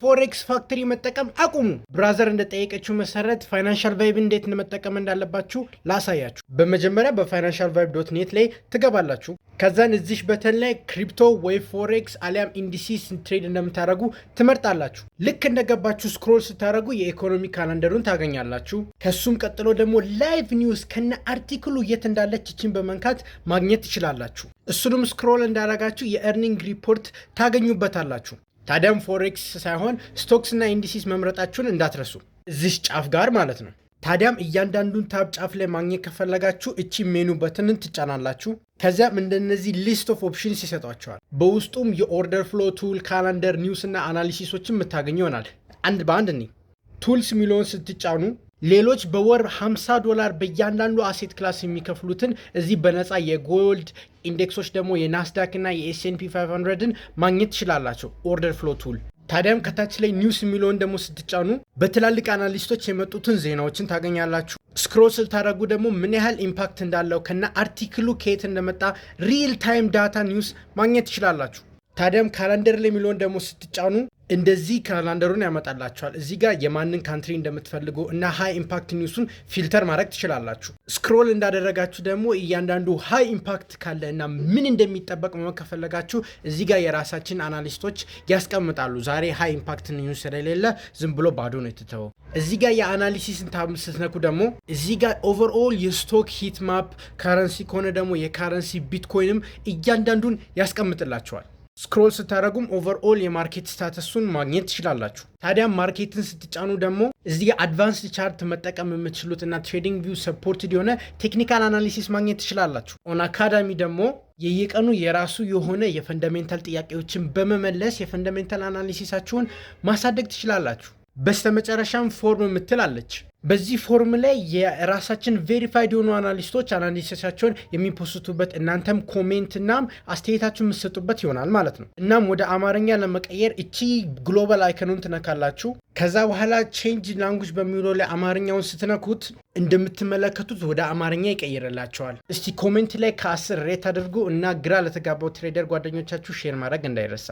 ፎሬክስ ፋክተሪ መጠቀም አቁሙ። ብራዘር እንደጠየቀችው መሰረት ፋይናንሻል ቫይብ እንዴት መጠቀም እንዳለባችሁ ላሳያችሁ። በመጀመሪያ በfinancialvibe.net ላይ ትገባላችሁ። ከዛን እዚህ በተን ላይ ክሪፕቶ ወይ ፎሬክስ አሊያም ኢንዲሲስ ትሬድ እንደምታደርጉ ትመርጣላችሁ። ልክ እንደገባችሁ ስክሮል ስታደርጉ የኢኮኖሚ ካላንደሩን ታገኛላችሁ። ከሱም ቀጥሎ ደግሞ ላይቭ ኒውስ ከነ አርቲክሉ የት እንዳለች እችን በመንካት ማግኘት ትችላላችሁ። እሱንም ስክሮል እንዳደረጋችሁ የኤርኒንግ ሪፖርት ታገኙበታላችሁ። ታዲያም ፎሬክስ ሳይሆን ስቶክስ እና ኢንዲሲስ መምረጣችሁን እንዳትረሱ፣ እዚህ ጫፍ ጋር ማለት ነው። ታዲያም እያንዳንዱን ታብ ጫፍ ላይ ማግኘት ከፈለጋችሁ እቺ ሜኑ በትንን ትጫናላችሁ። ከዚያም እንደነዚህ ሊስት ኦፍ ኦፕሽንስ ይሰጧቸዋል። በውስጡም የኦርደር ፍሎ ቱል፣ ካላንደር፣ ኒውስ እና አናሊሲሶችን የምታገኙ ይሆናል። አንድ በአንድ እኔ ቱልስ ሚሊዮን ስትጫኑ ሌሎች በወር $50 በእያንዳንዱ አሴት ክላስ የሚከፍሉትን እዚህ በነፃ የጎልድ ኢንዴክሶች ደግሞ የናስዳክ እና የኤስኤንፒ 500ን ማግኘት ትችላላቸው ኦርደር ፍሎ ቱል። ታዲያም ከታች ላይ ኒውስ የሚለውን ደግሞ ስትጫኑ በትላልቅ አናሊስቶች የመጡትን ዜናዎችን ታገኛላችሁ። ስክሮል ስታደርጉ ደግሞ ምን ያህል ኢምፓክት እንዳለው ከና አርቲክሉ ከየት እንደመጣ ሪል ታይም ዳታ ኒውስ ማግኘት ትችላላችሁ። ታዲያም ካላንደር ላይ የሚለውን ደግሞ ስትጫኑ እንደዚህ ካላንደሩን ያመጣላችኋል። እዚህ ጋር የማንን ካንትሪ እንደምትፈልጉ እና ሃይ ኢምፓክት ኒውሱን ፊልተር ማድረግ ትችላላችሁ። ስክሮል እንዳደረጋችሁ ደግሞ እያንዳንዱ ሃይ ኢምፓክት ካለ እና ምን እንደሚጠበቅ ከፈለጋችሁ እዚህ ጋር የራሳችን አናሊስቶች ያስቀምጣሉ። ዛሬ ሃይ ኢምፓክት ኒውስ ስለሌለ ዝም ብሎ ባዶ ነው የተተወው። እዚህ ጋር የአናሊሲስን ታብ ስትነኩ ደግሞ እዚህ ጋር ኦቨርኦል የስቶክ ሂት ማፕ፣ ካረንሲ ከሆነ ደግሞ የካረንሲ ቢትኮይንም እያንዳንዱን ያስቀምጥላችኋል። ስክሮል ስታደረጉም ኦቨርኦል የማርኬት ስታተሱን ማግኘት ትችላላችሁ። ታዲያ ማርኬትን ስትጫኑ ደግሞ እዚህ አድቫንስድ ቻርት መጠቀም የምትችሉት እና ትሬዲንግ ቪው ሰፖርትድ የሆነ ቴክኒካል አናሊሲስ ማግኘት ትችላላችሁ። ኦን አካዳሚ ደግሞ የየቀኑ የራሱ የሆነ የፈንዳሜንታል ጥያቄዎችን በመመለስ የፈንዳሜንታል አናሊሲሳችሁን ማሳደግ ትችላላችሁ። በስተመጨረሻም ፎርም የምትላለች። በዚህ ፎርም ላይ የራሳችን ቬሪፋይድ የሆኑ አናሊስቶች አናሊሲሳቸውን የሚፖስቱበት እናንተም ኮሜንት እናም አስተያየታችሁን የምትሰጡበት ይሆናል ማለት ነው። እናም ወደ አማርኛ ለመቀየር እቺ ግሎባል አይከኑን ትነካላችሁ። ከዛ በኋላ ቼንጅ ላንጉጅ በሚለው ላይ አማርኛውን ስትነኩት እንደምትመለከቱት ወደ አማርኛ ይቀይርላቸዋል። እስቲ ኮሜንት ላይ ከ10 ሬት አድርጉ እና ግራ ለተጋባው ትሬደር ጓደኞቻችሁ ሼር ማድረግ እንዳይረሳ።